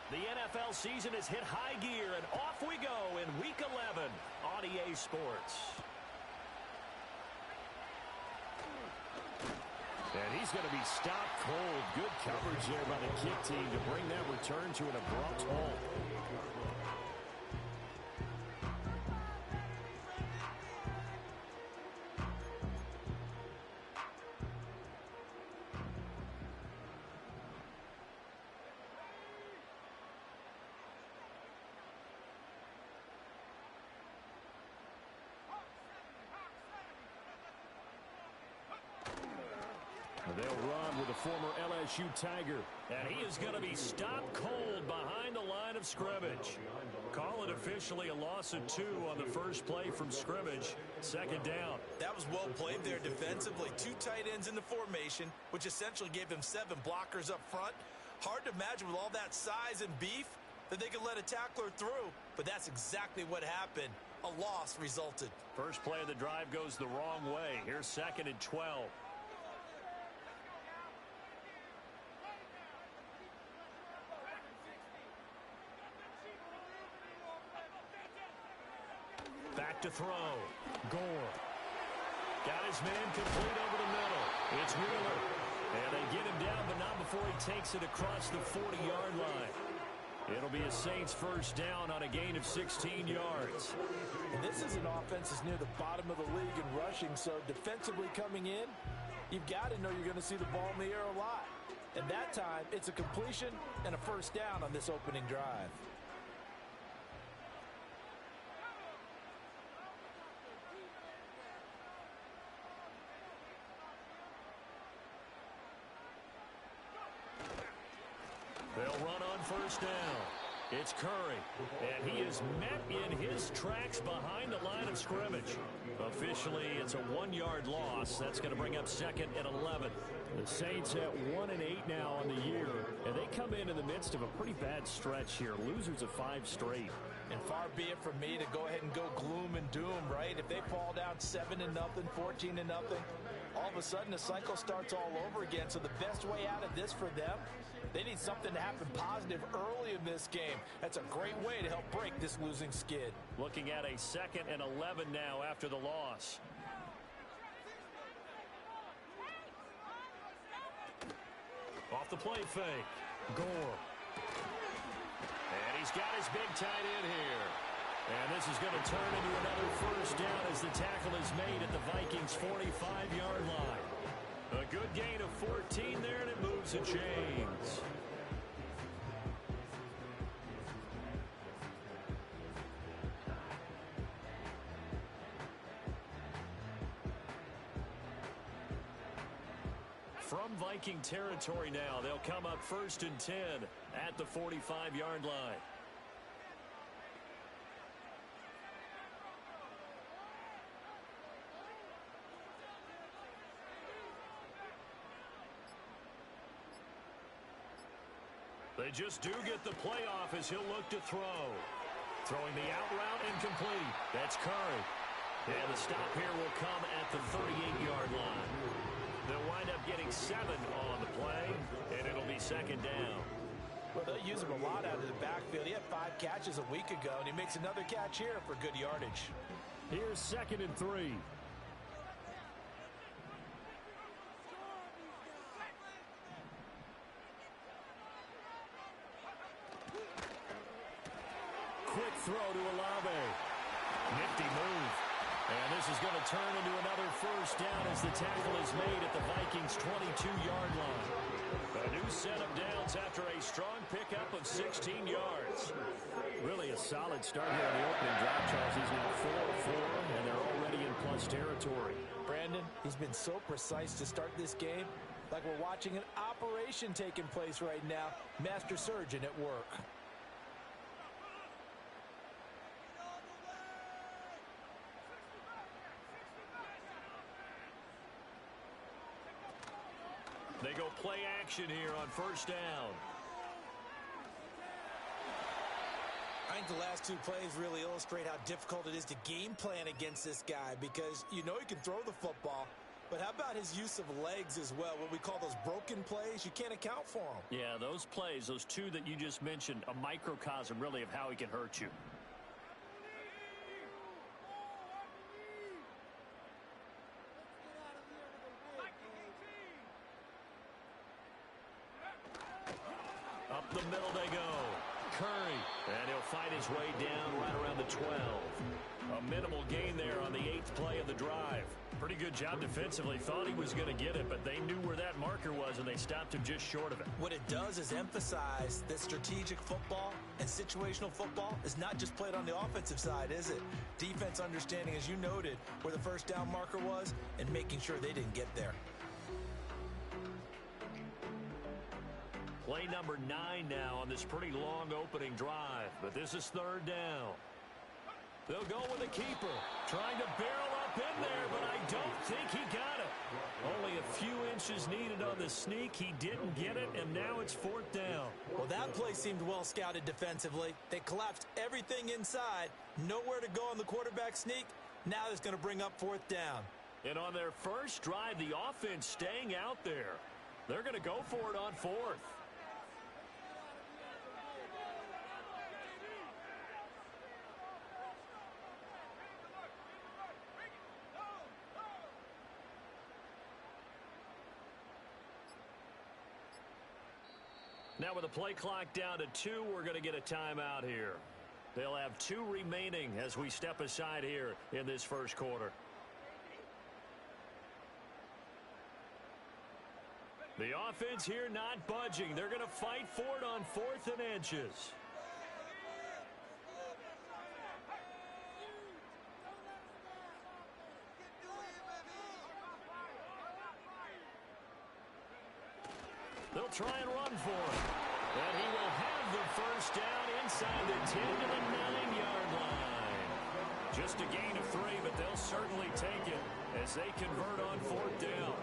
The NFL season has hit high gear, and off we go in Week 11 on EA Sports. And he's going to be stopped cold. Good coverage there by the kick team to bring that return to an abrupt halt. They'll run with the former LSU Tiger. And he is going to be stopped cold behind the line of scrimmage. Call it officially a loss of 2 on the first play from scrimmage. Second down. That was well played there defensively. 2 tight ends in the formation, which essentially gave him 7 blockers up front. Hard to imagine with all that size and beef that they could let a tackler through. But that's exactly what happened. A loss resulted. First play of the drive goes the wrong way. Here's 2nd and 12. Back to throw. Gore. Got his man complete over the middle. It's Wheeler. And they get him down, but not before he takes it across the 40-yard line. It'll be a Saints first down on a gain of 16 yards. And this is an offense that's near the bottom of the league in rushing, so defensively coming in, you've got to know you're going to see the ball in the air a lot. And that time, it's a completion and a first down on this opening drive. They'll run on first down. It's Curry, and he is met in his tracks behind the line of scrimmage. Officially, it's a 1-yard loss. That's going to bring up 2nd and 11. The Saints at 1-8 now on the year, and they come in the midst of a pretty bad stretch here. Losers of 5 straight. And far be it from me to go ahead and go gloom and doom, right? If they fall down 7-0, 14-0, all of a sudden the cycle starts all over again. So the best way out of this for them, they need something to happen positive early in this game. That's a great way to help break this losing skid. Looking at a 2nd and 11 now after the loss. Off the play fake. Gore. And he's got his big tight end here. And this is going to turn into another first down as the tackle is made at the Vikings' 45-yard line. A good gain of 14 there, and it moves the chains. From Viking territory now, they'll come up 1st and 10 at the 45-yard line. They just do get the playoff as he'll look to throw. Throwing the out route incomplete. That's Curry. And the stop here will come at the 38-yard line. They'll wind up getting 7 on the play, and it'll be 2nd down. Well, they'll use him a lot out of the backfield. He had 5 catches a week ago, and he makes another catch here for good yardage. Here's 2nd and 3. Quick throw to Olave. Nifty move. And this is going to turn into another first down as the tackle is made at the Vikings' 22-yard line. A new set of downs after a strong pickup of 16 yards. Really a solid start here in the opening drive, Charles. He's now 4-4, and they're already in plus territory. Brandon, he's been so precise to start this game, like we're watching an operation taking place right now. Master surgeon at work. They go play action here on first down. I think the last 2 plays really illustrate how difficult it is to game plan against this guy because you know he can throw the football, But how about his use of legs as well? What we call those broken plays, you can't account for them. Yeah, those plays, those two that you just mentioned, a microcosm really of how he can hurt you. Up the middle they go. Curry. And he'll fight his way down right around the 12. A minimal gain there on the 8th play of the drive. Pretty good job defensively. Thought he was going to get it, but they knew where that marker was, and they stopped him just short of it. What it does is emphasize that strategic football and situational football is not just played on the offensive side, is it? Defense understanding, as you noted, where the first down marker was and making sure they didn't get there. Play number 9 now on this pretty long opening drive, but this is 3rd down. They'll go with a keeper, trying to barrel up in there, but I don't think he got it. Only a few inches needed on the sneak. He didn't get it, and now it's 4th down. Well, that play seemed well scouted defensively. They collapsed everything inside, nowhere to go on the quarterback sneak. Now it's going to bring up 4th down. And on their first drive, the offense staying out there. They're going to go for it on 4th. Now with the play clock down to 2, we're going to get a timeout here. They'll have 2 remaining as we step aside here in this first quarter. The offense here not budging. They're going to fight for it on 4th and inches. They'll try and run for it. And he will have the first down inside the 10 to the 9-yard line. Just a gain of 3, but they'll certainly take it as they convert on 4th down.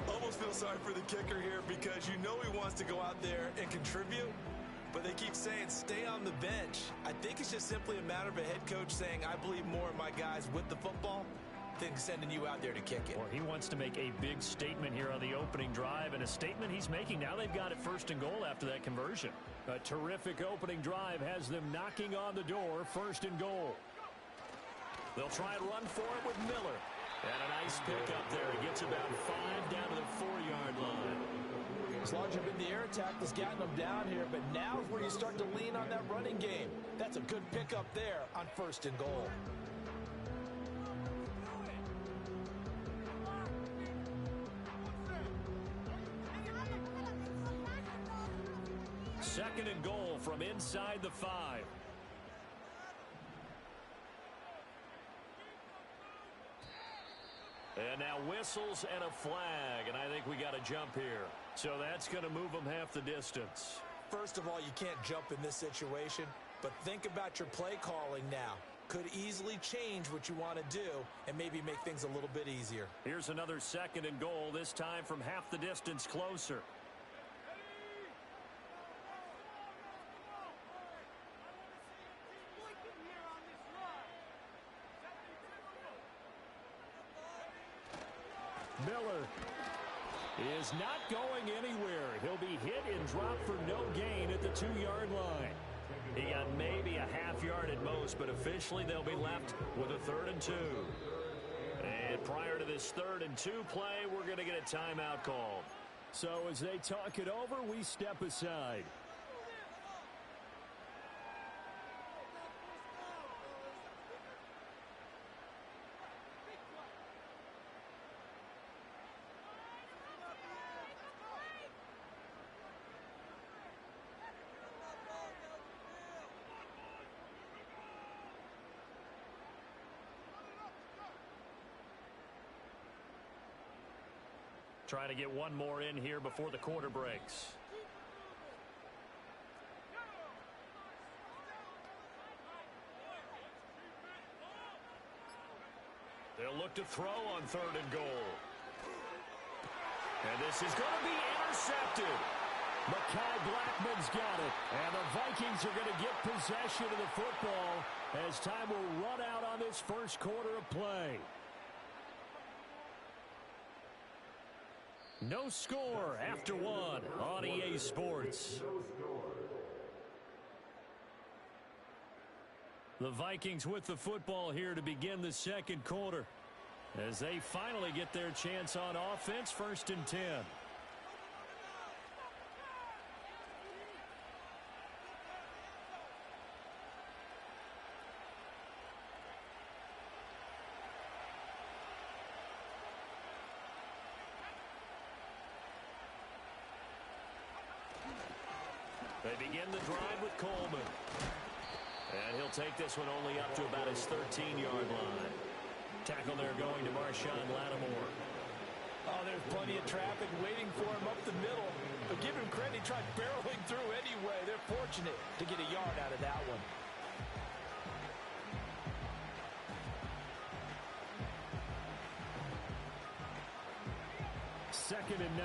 Almost feel sorry for the kicker here because you know he wants to go out there and contribute, but they keep saying stay on the bench. I think it's just simply a matter of a head coach saying I believe more in my guys with the football than sending you out there to kick it. Well, he wants to make a big statement here on the opening drive, and a statement he's making. Now they've got it 1st and goal after that conversion. A terrific opening drive has them knocking on the door, 1st and goal. They'll try and run for it with Miller. And a nice pick up there. He gets about 5 down to the 4-yard line. As larger been the air attack that's gotten them down here, but now is where you start to lean on that running game. That's a good pickup there on 1st and goal. Second and goal from inside the 5. And now whistles and a flag, and I think we got a jump here. So that's going to move them half the distance. First of all, you can't jump in this situation, but think about your play calling now. Could easily change what you want to do and maybe make things a little bit easier. Here's another 2nd and goal, this time from half the distance closer. Miller is not going anywhere. He'll be hit and dropped for no gain at the 2-yard line. He got maybe a half yard at most, but officially they'll be left with a 3rd and 2. And prior to this 3rd and 2 play, we're going to get a timeout called. So as they talk it over, we step aside. Trying to get one more in here before the quarter breaks. They'll look to throw on 3rd and goal. And this is going to be intercepted. Mekhi Blackman's got it. And the Vikings are going to get possession of the football as time will run out on this first quarter of play. No score after one on EA Sports. The Vikings with the football here to begin the second quarter, as they finally get their chance on offense, 1st and 10. They begin the drive with Coleman. And he'll take this one only up to about his 13-yard line. Tackle there going to Marshawn Lattimore. Oh, there's plenty of traffic waiting for him up the middle. But give him credit, he tried barreling through anyway. They're fortunate to get a yard out of that one. Second and 9.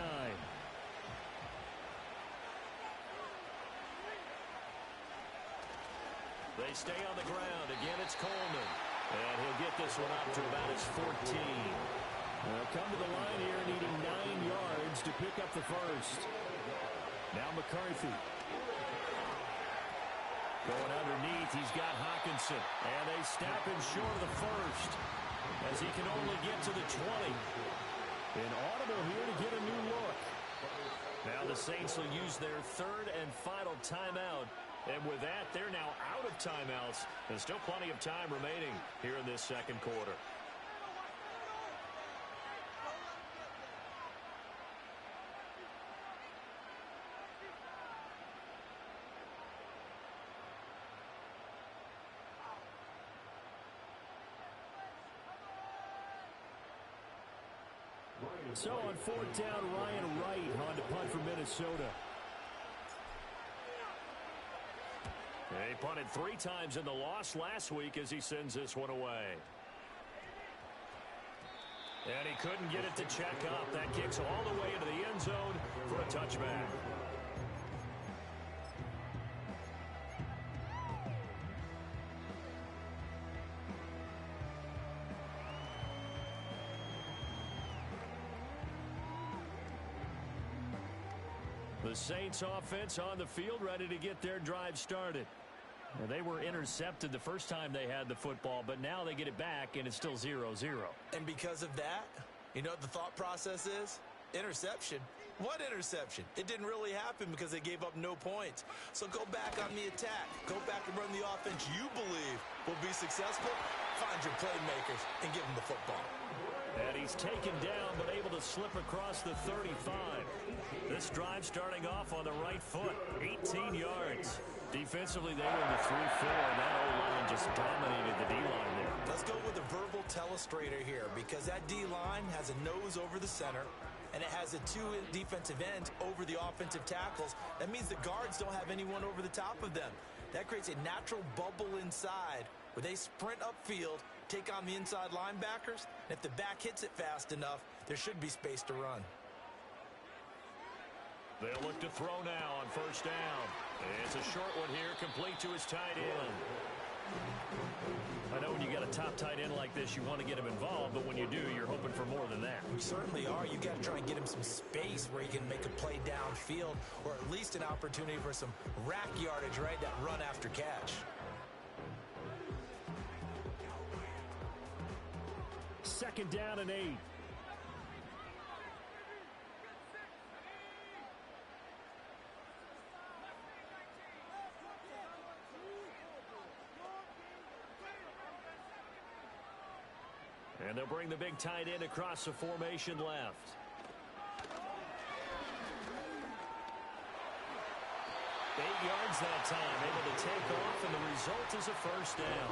They stay on the ground. Again, it's Coleman. And he'll get this one up to about his 14. They'll come to the line here needing 9 yards to pick up the first. Now McCarthy. Going underneath, he's got Hawkinson. And they snap him short of the first, as he can only get to the 20. Inaudible here to get a new look. Now the Saints will use their 3rd and final timeout. And with that, they're now out of timeouts. There's still plenty of time remaining here in this second quarter. So on 4th down, Ryan Wright on to punt for Minnesota. He punted 3 times in the loss last week as he sends this one away. And he couldn't get it to check up. That kicks all the way into the end zone for a touchback. The Saints offense on the field, ready to get their drive started. Well, they were intercepted the first time they had the football, but now they get it back, and it's still 0-0. And because of that, you know what the thought process is? Interception. What interception? It didn't really happen because they gave up no points. So go back on the attack. Go back and run the offense you believe will be successful. Find your playmakers and give them the football. And he's taken down, but able to slip across the 35. This drive starting off on the right foot, 18 yards. Defensively, they were in the 3-4, and that O-line just dominated the D-line there. Let's go with a verbal telestrator here, because that D-line has a nose over the center, and it has a 2 defensive ends over the offensive tackles. That means the guards don't have anyone over the top of them. That creates a natural bubble inside where they sprint upfield, take on the inside linebackers, and if the back hits it fast enough, there should be space to run. They'll look to throw now on 1st down. It's a short one here, complete to his tight end. I know when you got a top tight end like this, you want to get him involved, but when you do, you're hoping for more than that. You certainly are. You got to try and get him some space where he can make a play downfield, or at least an opportunity for some rack yardage, right? That run after catch. 2nd down and 8. And they'll bring the big tight end across the formation left. Eight yards that time, able to take off, and the result is a 1st down.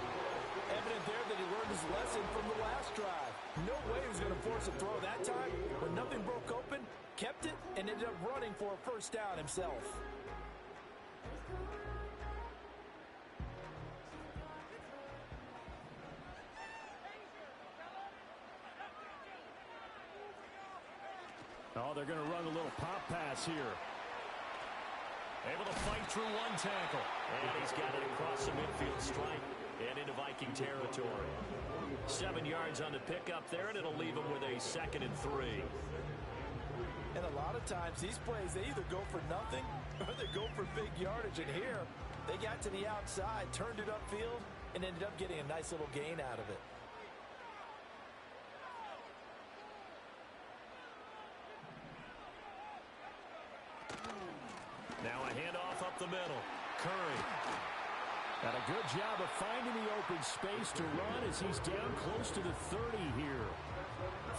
Evident there that he learned his lesson from the last drive. No way he was going to force a throw that time. When nothing broke open, kept it, and ended up running for a 1st down himself. Oh, they're going to run a little pop pass here. Able to fight through one tackle. And he's got it across the midfield stripe and into Viking territory. 7 yards on the pickup there, and it'll leave him with a 2nd and 3. And a lot of times, these plays, they either go for nothing or they go for big yardage. And here, they got to the outside, turned it upfield, and ended up getting a nice little gain out of it. Now a handoff up the middle. Curry. And a good job of finding the open space to run as he's down close to the 30 here.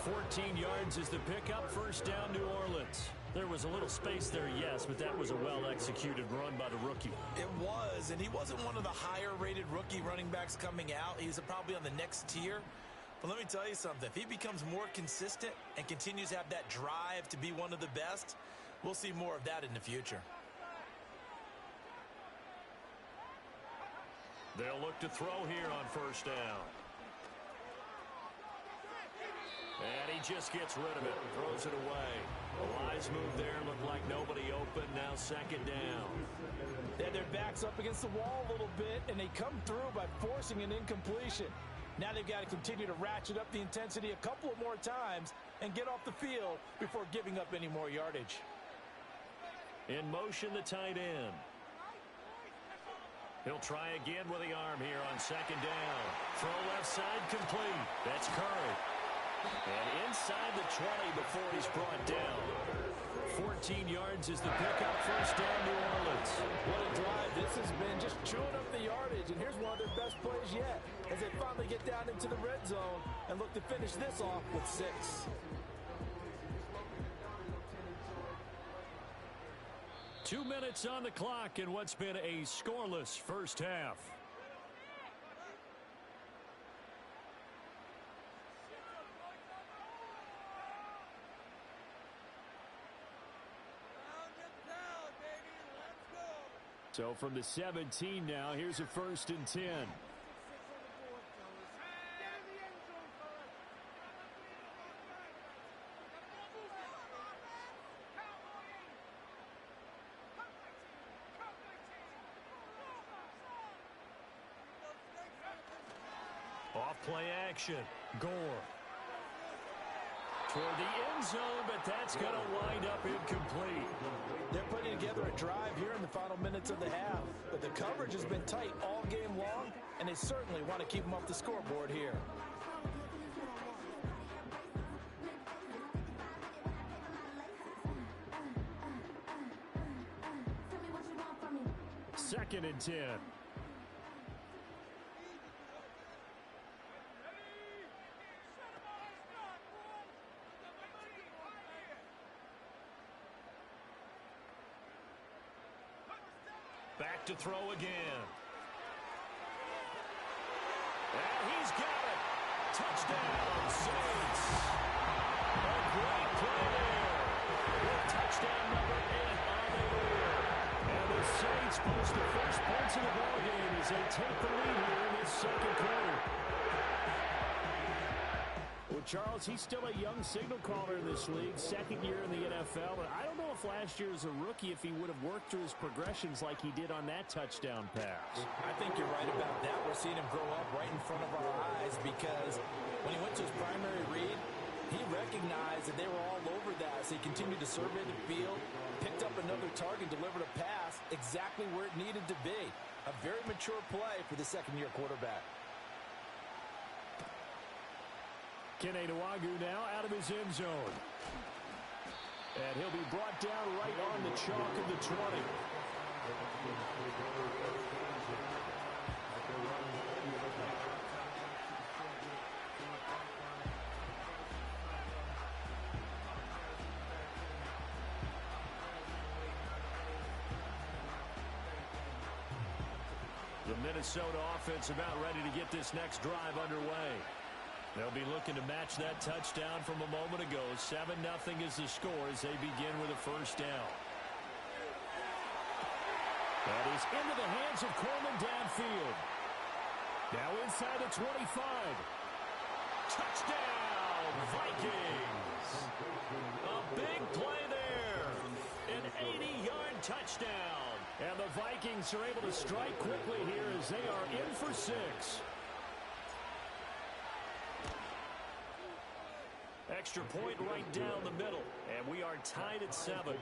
14 yards is the pickup. First down, New Orleans. There was a little space there, yes, but that was a well-executed run by the rookie. It was, and he wasn't one of the higher-rated rookie running backs coming out. He's probably on the next tier. But let me tell you something. If he becomes more consistent and continues to have that drive to be one of the best, we'll see more of that in the future. They'll look to throw here on first down. And he just gets rid of it, throws it away. A wise move there, looked like nobody open, now second down. They had their backs up against the wall a little bit, and they come through by forcing an incompletion. Now they've got to continue to ratchet up the intensity a couple of more times and get off the field before giving up any more yardage. In motion, the tight end. He'll try again with the arm here on second down. Throw left side complete. That's Curry. And inside the 20 before he's brought down. 14 yards is the pickup. First down, New Orleans. What a drive this has been, just chewing up the yardage. And here's one of their best plays yet as they finally get down into the red zone and look to finish this off with 6. 2 minutes on the clock in what's been a scoreless first half. So from the 17 now, here's a 1st and 10. Off-play action. Gore. Toward the end zone, but that's going to wind up incomplete. They're putting together a drive here in the final minutes of the half. But the coverage has been tight all game long, and they certainly want to keep them off the scoreboard here. Second and 10. Back to throw again. And he's got it. Touchdown, Saints. A great play there. With touchdown number 8 on the year. And the Saints post the first points of the ballgame as they take the lead here in this second quarter. Well, Charles, he's still a young signal caller in this league, second year in the NFL. And I don't know if last year as a rookie, if he would have worked through his progressions like he did on that touchdown pass. I think you're right about that. We're seeing him grow up right in front of our eyes because when he went to his primary read, he recognized that they were all over that. So he continued to survey the field, picked up another target, delivered a pass exactly where it needed to be. A very mature play for the second-year quarterback. Kene Nwangwu now out of his end zone. And he'll be brought down right on the chalk of the 20. The Minnesota offense about ready to get this next drive underway. They'll be looking to match that touchdown from a moment ago. 7-0 is the score as they begin with a first down. That is into the hands of Coleman downfield. Now inside the 25. Touchdown, Vikings. A big play there. An 80-yard touchdown. And the Vikings are able to strike quickly here as they are in for 6. Extra point right down the middle, and we are tied at 7.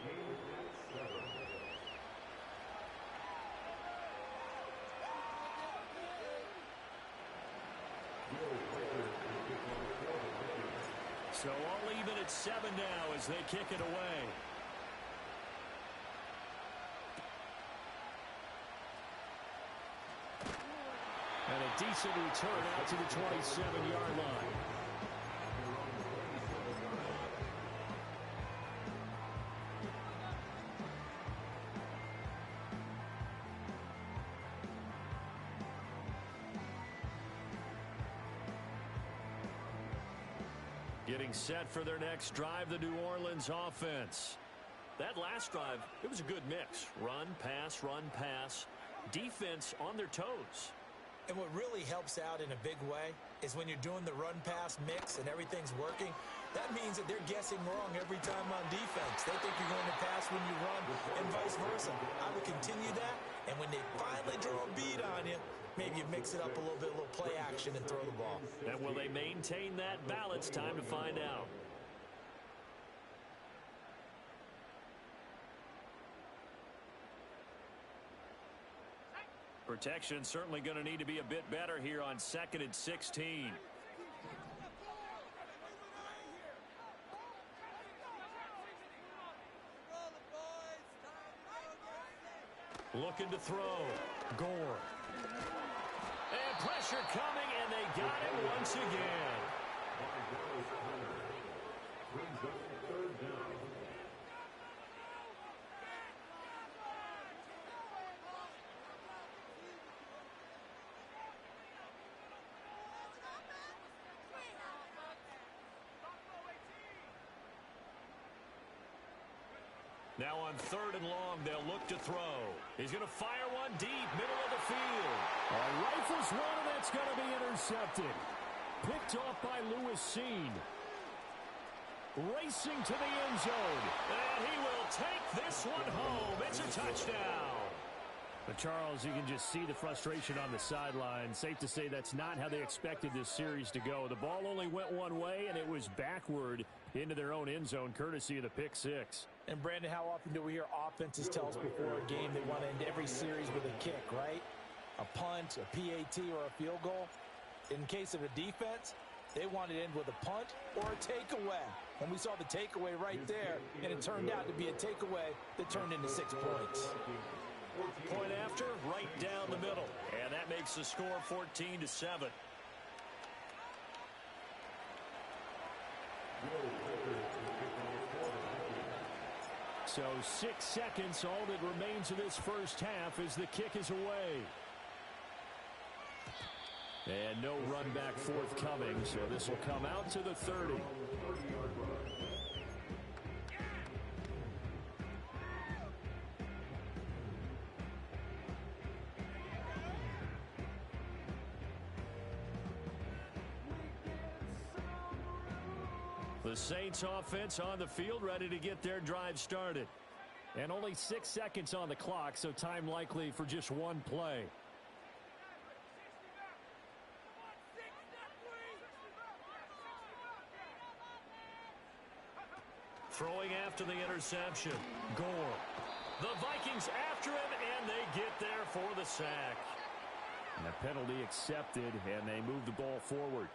So all even at 7 now as they kick it away. And a decent return out to the 27-yard line. Getting set for their next drive, the New Orleans offense. That last drive, it was a good mix. Run, pass, defense on their toes. And what really helps out in a big way is when you're doing the run-pass mix and everything's working, that means that they're guessing wrong every time on defense. They think you're going to pass when you run and vice versa. I would continue that, and when they finally draw a beat on you, maybe you mix it up a little bit, a little play action, and throw the ball. And will they maintain that balance? Time to find out. Protection certainly going to need to be a bit better here on 2nd and 16. Looking to throw. Gore. And pressure coming, and they got it once again. Now on 3rd and long, they'll look to throw. He's going to fire one deep, middle of the field. Rifles one, and that's going to be intercepted. Picked off by Lewis Seen. Racing to the end zone. And he will take this one home. It's a touchdown. But Charles, you can just see the frustration on the sideline. Safe to say that's not how they expected this series to go. The ball only went one way, and it was backward into their own end zone, courtesy of the pick six. And, Brandon, how often do we hear offenses tell us before a game they want to end every series with a kick, right? A punt, a PAT, or a field goal. In case of a defense, they want to end with a punt or a takeaway. And we saw the takeaway right there, and it turned out to be a takeaway that turned into 6 points. Point after, right down the middle. And that makes the score 14-7. So 6 seconds, all that remains of this first half as the kick is away. And no run back forthcoming, so this will come out to the 30. The Saints offense on the field, ready to get their drive started. And only 6 seconds on the clock, so time likely for just one play. Throwing after the interception. Gore. The Vikings after him, and they get there for the sack. And a penalty accepted, and they move the ball forward.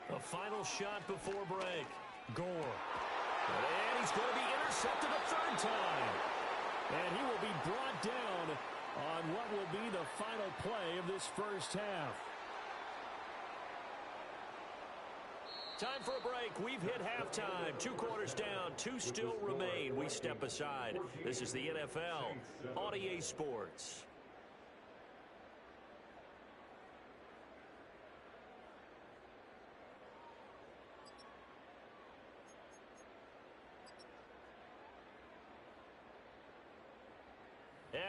A final shot before break. Gore. And he's going to be intercepted a 3rd time. And he will be brought down on what will be the final play of this first half. Time for a break. We've hit halftime. 2 quarters down. 2 still remain. We step aside. This is the NFL on EA Sports.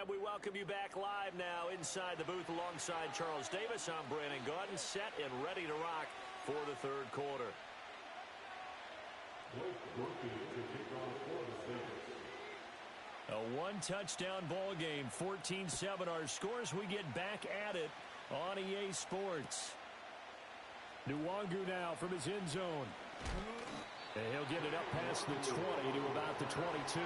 And we welcome you back live now inside the booth alongside Charles Davis. I'm Brandon Gaudin, set and ready to rock for the third quarter. A one-touchdown ball game, 14-7 our scores. We get back at it on EA Sports. Nwangu now from his end zone. And he'll get it up past the 20 to about the 22.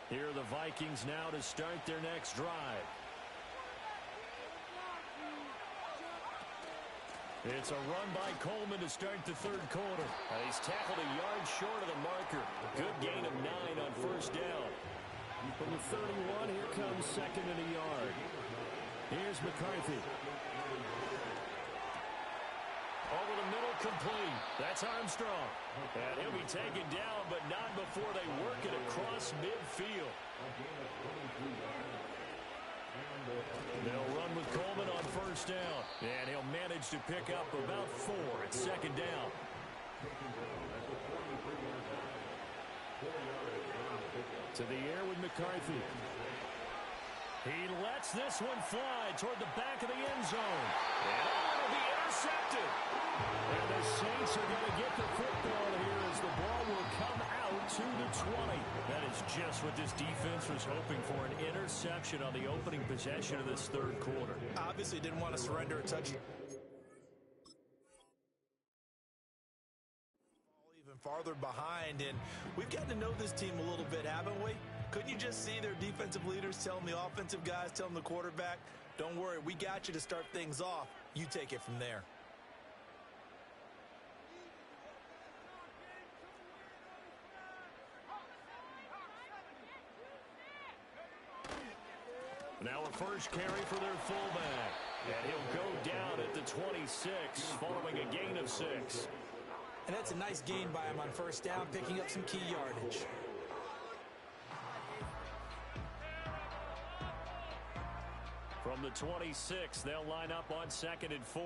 Here are the Vikings now to start their next drive. It's a run by Coleman to start the third quarter. And he's tackled a yard short of the marker. Good gain of 9 on first down. From the 31, here comes second and a yard. Here's McCarthy. Over the middle, complete. That's Armstrong. And he'll be taken down, but not before they work it across midfield. They'll run with Coleman on first down. And he'll manage to pick up about 4 at second down. To the air with McCarthy. He lets this one fly toward the back of the end zone. And it'll be intercepted. And the Saints are going to get the football here as the ball will come out to the 20. That is just what this defense was hoping for, an interception on the opening possession of this third quarter. Obviously didn't want to surrender a touchdown. Even farther behind, and we've gotten to know this team a little bit, haven't we? Couldn't you just see their defensive leaders telling the offensive guys, telling the quarterback, don't worry, we got you to start things off. You take it from there. Now a first carry for their fullback. And he'll go down at the 26 following a gain of 6. And that's a nice gain by him on first down, picking up some key yardage. From the 26, they'll line up on 2nd and 4.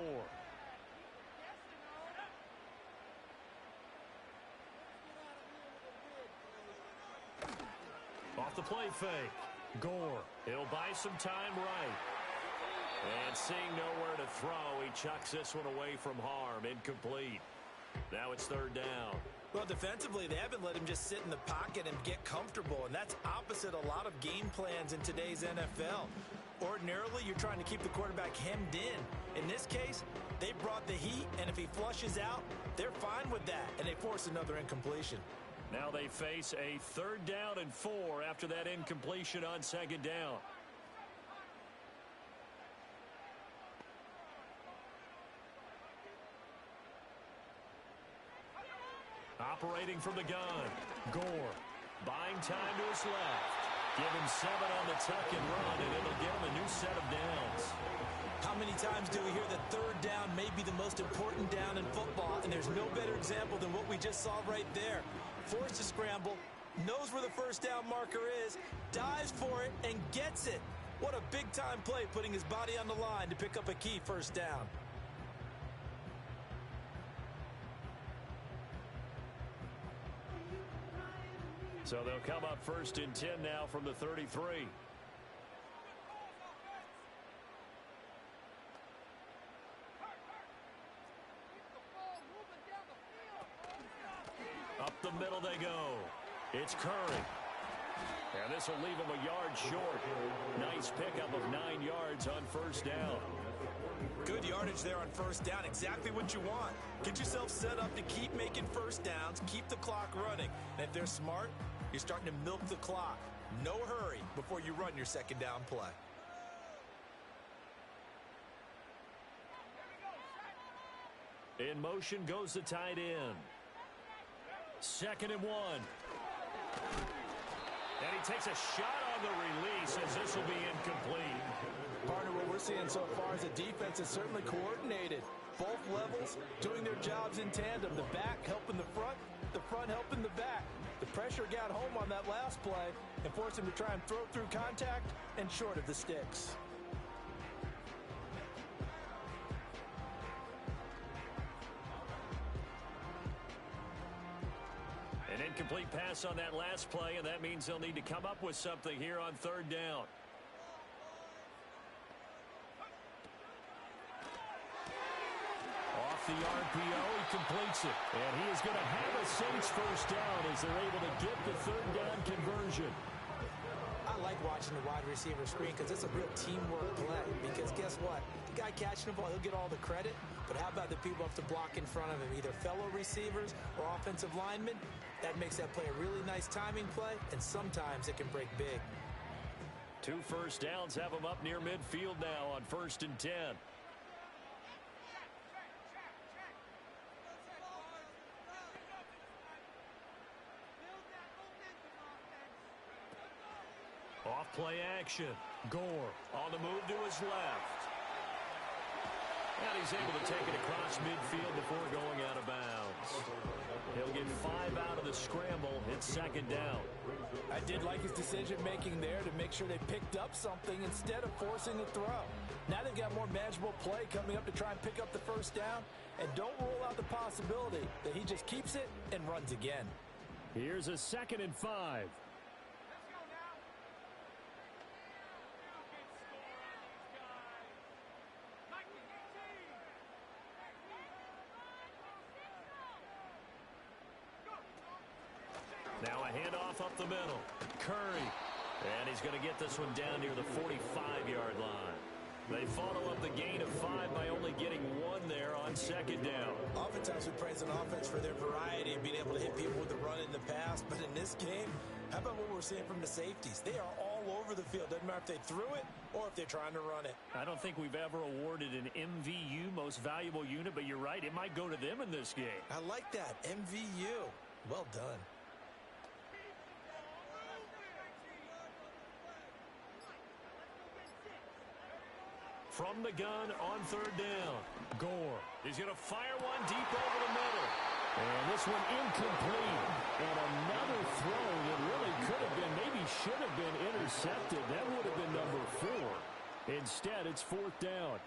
Off the play fake. Gore. He'll buy some time right. And seeing nowhere to throw, he chucks this one away from harm. Incomplete. Now it's third down. Well, defensively, they haven't let him just sit in the pocket and get comfortable, and that's opposite a lot of game plans in today's NFL. Ordinarily, you're trying to keep the quarterback hemmed in. In this case, they brought the heat, and if he flushes out, they're fine with that, and they force another incompletion. Now they face a 3rd down and 4 after that incompletion on 2nd down. Operating from the gun. Gore. Buying time to his left. Give him 7 on the tuck and run, and it'll give him a new set of downs. How many times do we hear that third down may be the most important down in football, and there's no better example than what we just saw right there. Forced to scramble, knows where the first down marker is, dives for it, and gets it. What a big-time play, putting his body on the line to pick up a key first down. So they'll come up 1st and 10 now from the 33. Up the middle they go. It's Curry. And this will leave him a yard short. Nice pickup of 9 yards on first down. Good yardage there on first down. Exactly what you want. Get yourself set up to keep making first downs, keep the clock running. And if they're smart, you're starting to milk the clock. No hurry before you run your second down play. In motion goes the tight end. 2nd and 1. And he takes a shot on the release as this will be incomplete. Partner, what we're seeing so far is a defense is certainly coordinated. Both levels doing their jobs in tandem. The back helping the front helping the back. The pressure got home on that last play. and force him to try and throw through contact and short of the sticks. An incomplete pass on that last play, and that means they'll need to come up with something here on third down. Off the RPO, he completes it. And he is going to have a Saints first down as they're able to get the third down conversion. I like watching the wide receiver screen because it's a real teamwork play. Because guess what? The guy catching the ball, he'll get all the credit. But how about the people up to block in front of him, either fellow receivers or offensive linemen? That makes that play a really nice timing play, and sometimes it can break big. 2 first downs have them up near midfield now on 1st and 10. Off play action. Gore on the move to his left. And he's able to take it across midfield before going out of bounds. He'll get 5 out of the scramble. It's 2nd down. I did like his decision-making there to make sure they picked up something instead of forcing the throw. Now they've got more manageable play coming up to try and pick up the first down. And don't rule out the possibility that he just keeps it and runs again. Here's a 2nd and 5. Now a handoff up the middle. Curry. And he's going to get this one down near the 45-yard line. They follow up the gain of 5 by only getting 1 there on 2nd down. Oftentimes we praise an offense for their variety and being able to hit people with the run in the past. But in this game, how about what we're seeing from the safeties? They are all over the field. Doesn't matter if they threw it or if they're trying to run it. I don't think we've ever awarded an MVU, most valuable unit, but you're right. It might go to them in this game. I like that. MVU. Well done. From the gun on 3rd down. Gore. He's going to fire one deep over the middle. And this one incomplete. And another throw that really could have been, maybe should have been intercepted. That would have been number 4. Instead, it's 4th down.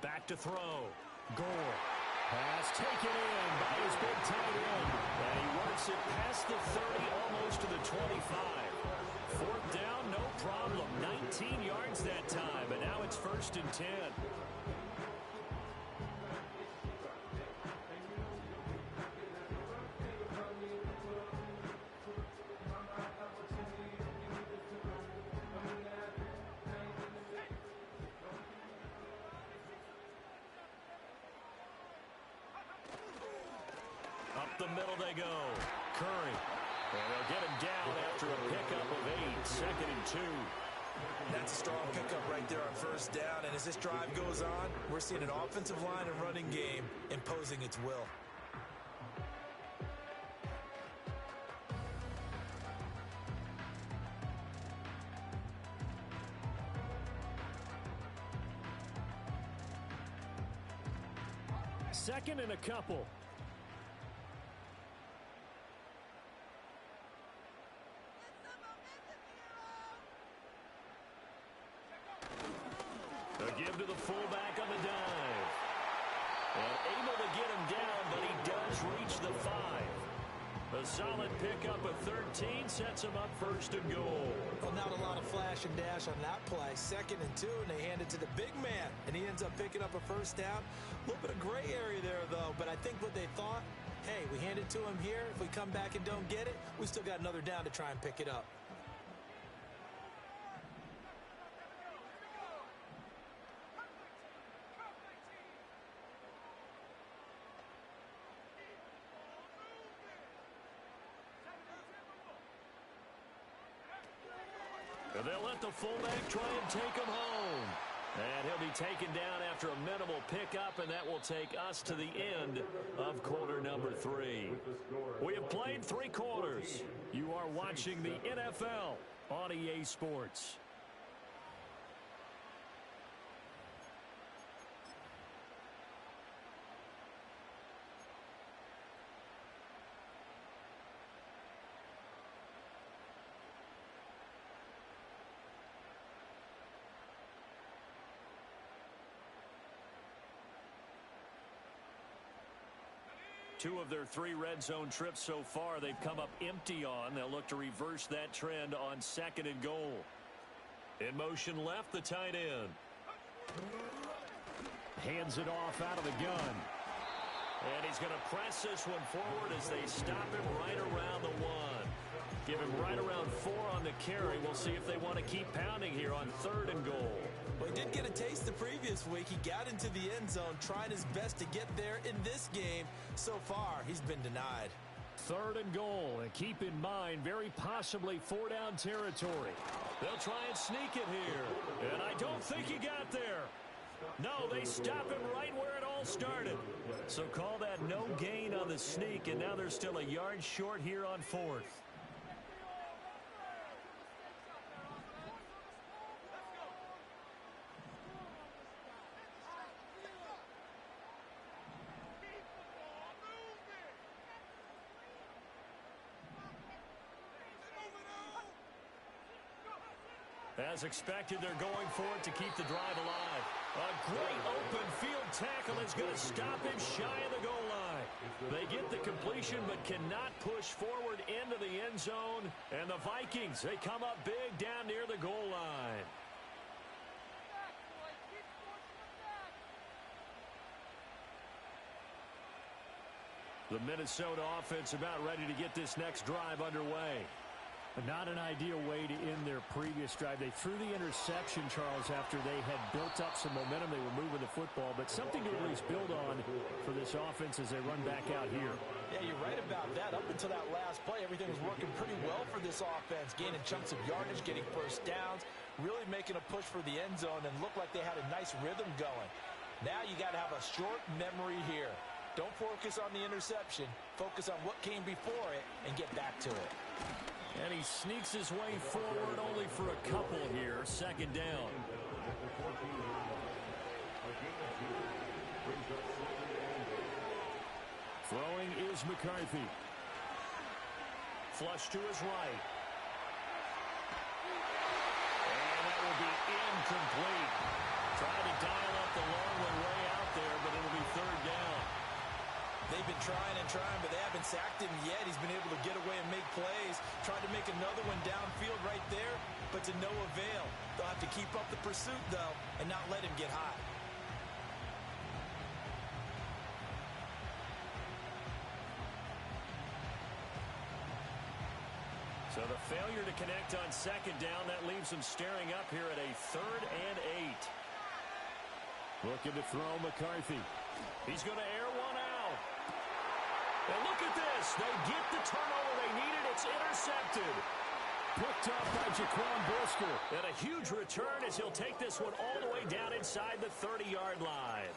Back to throw. Gore. Pass taken in by his big tight end. And he works it past the 30, almost to the 25. 4th down, no problem. 19 yards that time, and now it's 1st and 10. Up the middle they go. Curry. And they'll get him down after a pickup of 8. 2nd and 2. That's a strong pickup right there on 1st down. And as this drive goes on, we're seeing an offensive line and running game imposing its will. Second and a couple. A give to the fullback on the dive. And able to get him down, but he does reach the 5. A solid pickup of 13 sets him up 1st and goal. Well, not a lot of flash and dash on that play. 2nd and 2, and they hand it to the big man. And he ends up picking up a 1st down. A little bit of gray area there, though. But I think what they thought, hey, we hand it to him here. If we come back and don't get it, we still got another down to try and pick it up. And they'll let the fullback try and take him home. And he'll be taken down after a minimal pickup, and that will take us to the end of quarter number 3. We have played 3 quarters. You are watching the NFL on EA Sports. Two of their 3 red zone trips so far, they've come up empty on. They'll look to reverse that trend on 2nd and goal. In motion left, the tight end. Hands it off out of the gun. And he's going to press this one forward as they stop him right around the 1. Give him right around 4 on the carry. We'll see if they want to keep pounding here on 3rd and goal. Well, he did get a taste the previous week. He got into the end zone, trying his best to get there in this game. So far, he's been denied. 3rd and goal, and keep in mind, very possibly 4-down territory. They'll try and sneak it here, and I don't think he got there. No, they stop him right where it all started. So call that no gain on the sneak, and now they're still a yard short here on 4th. As expected, they're going for it to keep the drive alive. A great open field tackle is going to stop him shy of the goal line. They get the completion but cannot push forward into the end zone. And the Vikings, they come up big down near the goal line. The Minnesota offense about ready to get this next drive underway. But not an ideal way to end their previous drive. They threw the interception, Charles, after they had built up some momentum. They were moving the football, but something to at least build on for this offense as they run back out here. Yeah, you're right about that. Up until that last play, everything was working pretty well for this offense, gaining chunks of yardage, getting first downs, really making a push for the end zone, and looked like they had a nice rhythm going. Now you got to have a short memory here. Don't focus on the interception. Focus on what came before it and get back to it. And he sneaks his way forward only for a couple here. 2nd down. Throwing is McCarthy. Flush to his right. And that will be incomplete. Trying to dial up the long one way out there, but it'll be 3rd down. They've been trying and trying, but they haven't sacked him yet. He's been able to get away and make plays. Tried to make another one downfield right there, but to no avail. They'll have to keep up the pursuit, though, and not let him get hot. So the failure to connect on 2nd down, that leaves him staring up here at a 3rd and 8. Looking to throw McCarthy. He's going to air one out. And look at this. They get the turnover they needed. It's intercepted. Picked up by Jaquan Brisker. And a huge return as he'll take this one all the way down inside the 30-yard line.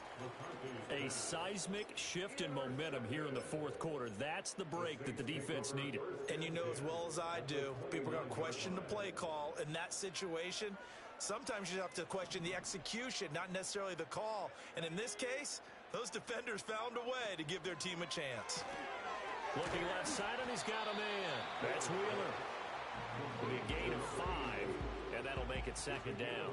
A seismic shift in momentum here in the 4th quarter. That's the break that the defense needed. And you know as well as I do, people are going to question the play call in that situation. Sometimes you have to question the execution, not necessarily the call. And in this case, those defenders found a way to give their team a chance. Looking left side, and he's got a man. That's Wheeler. It'll be a gain of 5, and that'll make it 2nd down.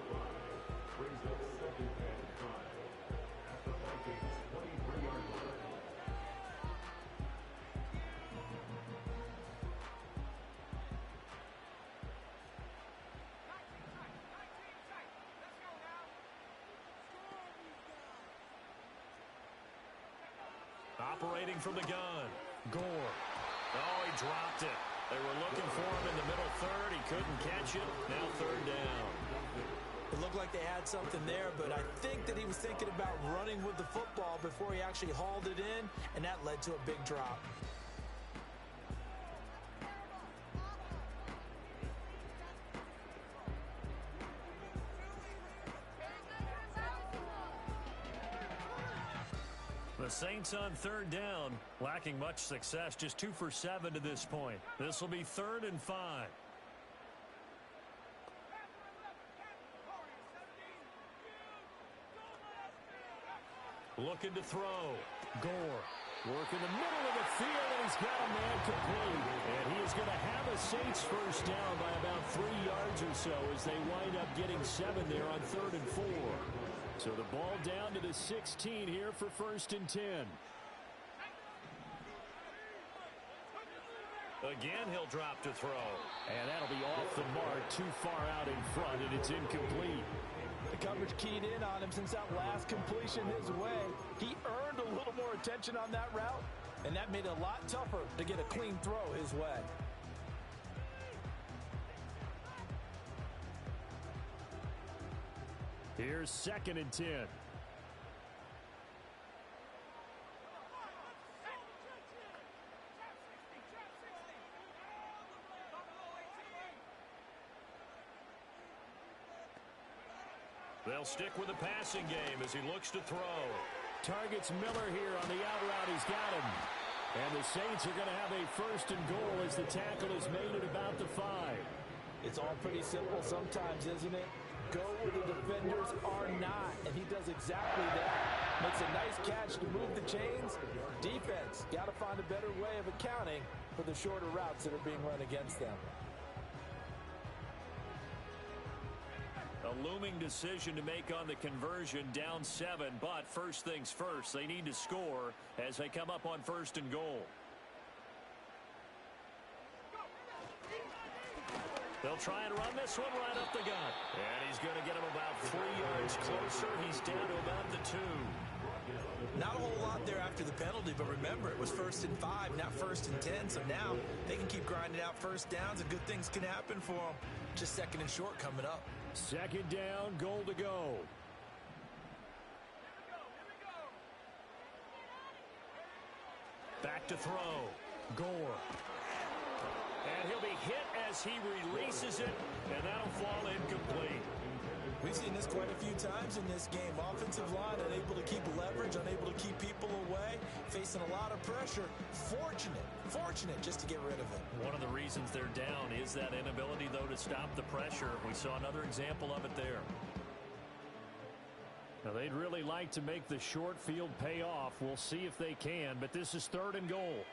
Operating from the gun, Gore. Oh, he dropped it. They were looking for him in the middle 3rd. He couldn't catch it. Now 3rd down. It looked like they had something there, but I think that he was thinking about running with the football before he actually hauled it in, and that led to a big drop. Saints on third down, lacking much success, just 2 for 7 to this point. This will be 3rd and 5. Looking to throw. Gore. Work in the middle of the field, and he's got a man complete. And he is going to have a Saints first down by about 3 yards or so as they wind up getting 7 there on 3rd and 4. So the ball down to the 16 here for 1st and 10. Again, he'll drop to throw. And that'll be off the mark, too far out in front, and it's incomplete. The coverage keyed in on him since that last completion his way. He earned a little more attention on that route, and that made it a lot tougher to get a clean throw his way. Here's 2nd and 10. They'll stick with the passing game as he looks to throw. Targets Miller here on the out route. He's got him. And the Saints are going to have a 1st and goal as the tackle is made at about the 5. It's all pretty simple sometimes, isn't it? Go where the defenders are not, and he does exactly that. Makes a nice catch to move the chains. Defense, got to find a better way of accounting for the shorter routes that are being run against them. A looming decision to make on the conversion, down 7, but first things first, they need to score as they come up on 1st and goal. They'll try and run this one right up the gut. And he's going to get him about 3 yards closer. He's down to about the 2. Not a whole lot there after the penalty, but remember, it was 1st and 5, not 1st and 10. So now they can keep grinding out first downs, and good things can happen for them. Just 2nd and short coming up. 2nd down, goal to go. Back to throw. Gore. And he'll be hit as he releases it, and that'll fall incomplete. We've seen this quite a few times in this game. Offensive line unable to keep leverage, unable to keep people away, facing a lot of pressure. Fortunate just to get rid of it. One of the reasons they're down is that inability, though, to stop the pressure. We saw another example of it there. Now, they'd really like to make the short field pay off. We'll see if they can, but this is 3rd and goal.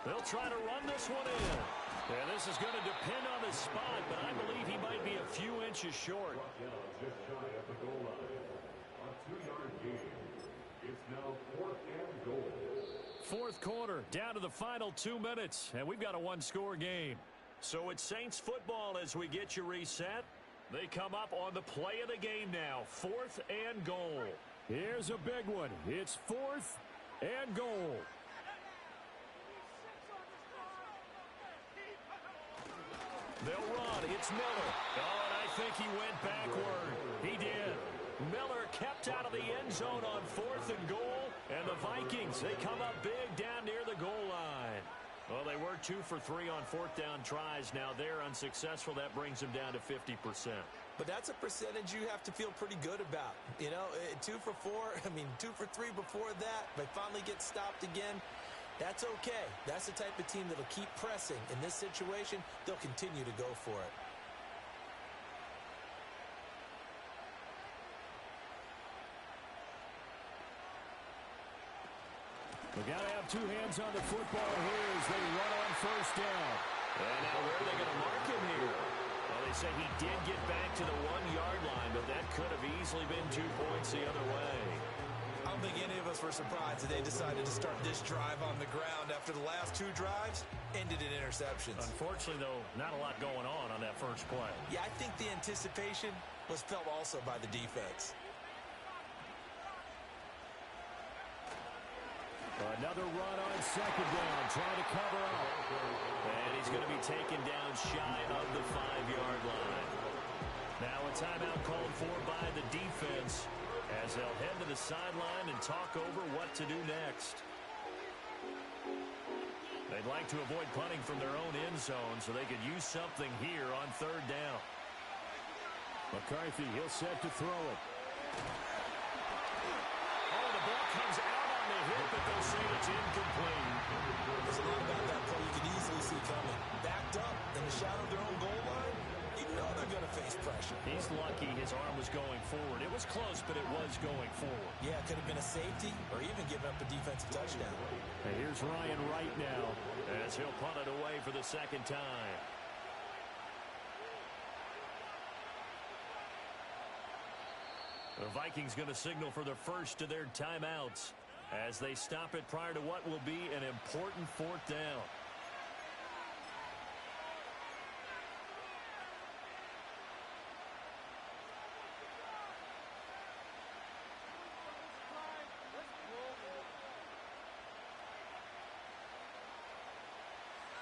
They'll try to run this one in. And this is going to depend on the spot, but I believe he might be a few inches short. Just shy of the goal line. On 2-yard gain. It's now 4th and goal. 4th quarter, down to the final 2 minutes, and we've got a 1-score game. So it's Saints football as we get you reset. They come up on the play of the game now, 4th and goal. Here's a big one. It's 4th and goal. They'll run. It's Miller. Oh, and I think he went backward. He did. Miller kept out of the end zone on 4th and goal. And the Vikings, they come up big down near the goal line. Well, they were 2 for 3 on 4th down tries. Now they're unsuccessful. That brings them down to 50%. But that's a percentage you have to feel pretty good about. You know, 2 for 4, 2 for 3 before that. They finally get stopped again. That's okay. That's the type of team that'll keep pressing. In this situation, they'll continue to go for it. They got to have 2 hands on the football here as they run on 1st down. And now where are they going to mark him here? Well, they say he did get back to the 1-yard line, but that could have easily been 2 points the other way. I don't think any of us were surprised that they decided to start this drive on the ground after the last 2 drives ended in interceptions. Unfortunately, though, not a lot going on that first play. Yeah, I think the anticipation was felt also by the defense. Another run on 2nd down, trying to cover up. And he's going to be taken down shy of the 5-yard line. Now a timeout called for by the defense as they'll head to the sideline and talk over what to do next. They'd like to avoid punting from their own end zone so they could use something here on third down. McCarthy, he'll set to throw it. Oh, the ball comes out on the hit, but they'll say it's incomplete. There's a lot about that play you can easily see coming. Backed up in the shadow of their own goal line, you know they're going to face pressure. He's lucky his arm was going forward. It was close, but it was going forward. Yeah, it could have been a safety or even given up a defensive touchdown. And here's Ryan right now as he'll punt it away for the second time. The Vikings going to signal for the first of their timeouts as they stop it prior to what will be an important fourth down.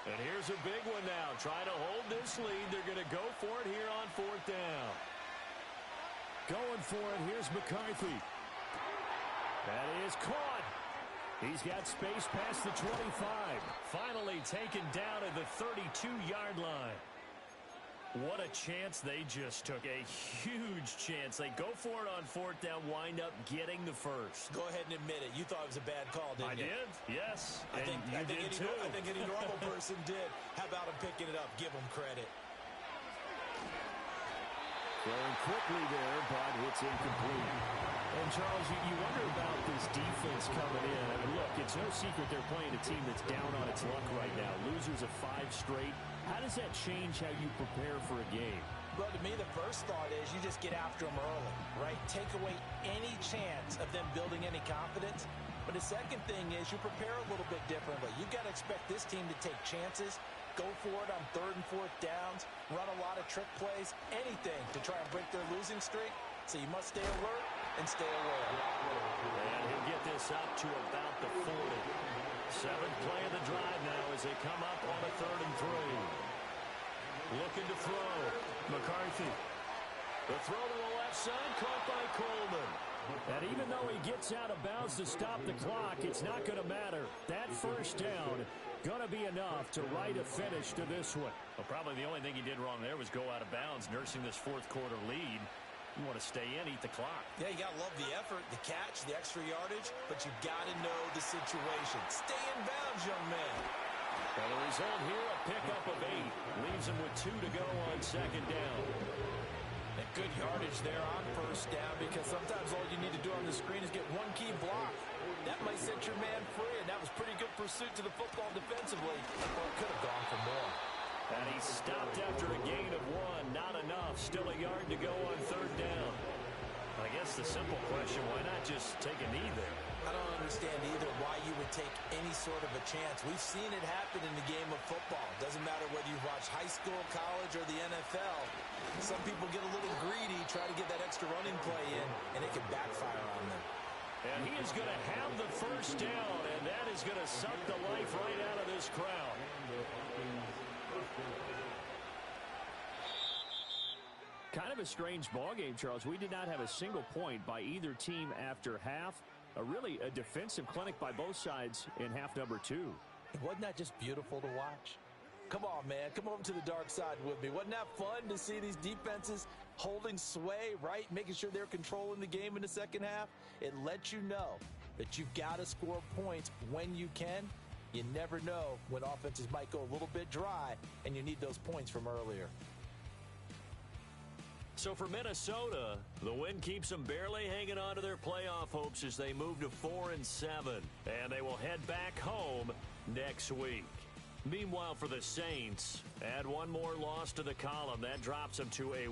And here's a big one now. Trying to hold this lead. They're going to go for it here on fourth down. Going for it. Here's McCarthy. That is caught. He's got space past the 25. Finally taken down at the 32-yard line. What a chance they just took. A huge chance. They go for it on fourth down, wind up getting the first. Go ahead and admit it. You thought it was a bad call, didn't you? I did, yes. I think any normal person did. How about him picking it up? Give him credit. Going quickly there, but it's incomplete. And, Charles, you wonder about this defense coming in. I mean, look, it's no secret they're playing a team that's down on its luck right now. Losers of 5 straight. How does that change how you prepare for a game? Well, to me, the first thought is you just get after them early, right? Take away any chance of them building any confidence. But the second thing is you prepare a little bit differently. You've got to expect this team to take chances, go for it on third and fourth downs, run a lot of trick plays, anything to try and break their losing streak. So you must stay alert and stay aware. And he'll get this up to about the 40. 7th play of the drive now as they come up on a 3rd and 3. Looking to throw. McCarthy. The throw to the left side, caught by Coleman. And even though he gets out of bounds to stop the clock, it's not going to matter. That first down going to be enough to write a finish to this one. Well, probably the only thing he did wrong there was go out of bounds, nursing this 4th quarter lead. You want to stay in, eat the clock. Yeah, you got to love the effort, the catch, the extra yardage, but you got to know the situation. Stay in bounds, young man. Well, the result here, a pickup of 8. Leaves him with 2 to go on 2nd down. And good yardage there on 1st down because sometimes all you need to do on the screen is get one key block. That might set your man free, and that was pretty good pursuit to the football defensively. Well, it could have gone for more. And he stopped after a gain of 1. Not enough. Still a yard to go on 3rd down. I guess the simple question, why not just take a knee there? I don't understand either why you would take any sort of a chance. We've seen it happen in the game of football. Doesn't matter whether you watch high school, college, or the NFL. Some people get a little greedy, try to get that extra running play in, and it can backfire on them. And he is going to have the first down, and that is going to suck the life right out of this crowd. Kind of a strange ballgame, Charles. We did not have a single point by either team after half. Really a defensive clinic by both sides in half number 2. Wasn't that just beautiful to watch? Come on, man. Come over to the dark side with me. Wasn't that fun to see these defenses holding sway, right? Making sure they're controlling the game in the second half. It lets you know that you've got to score points when you can. You never know when offenses might go a little bit dry, and you need those points from earlier. So for Minnesota, the win keeps them barely hanging on to their playoff hopes as they move to 4-7. And they will head back home next week. Meanwhile, for the Saints, add one more loss to the column. That drops them to a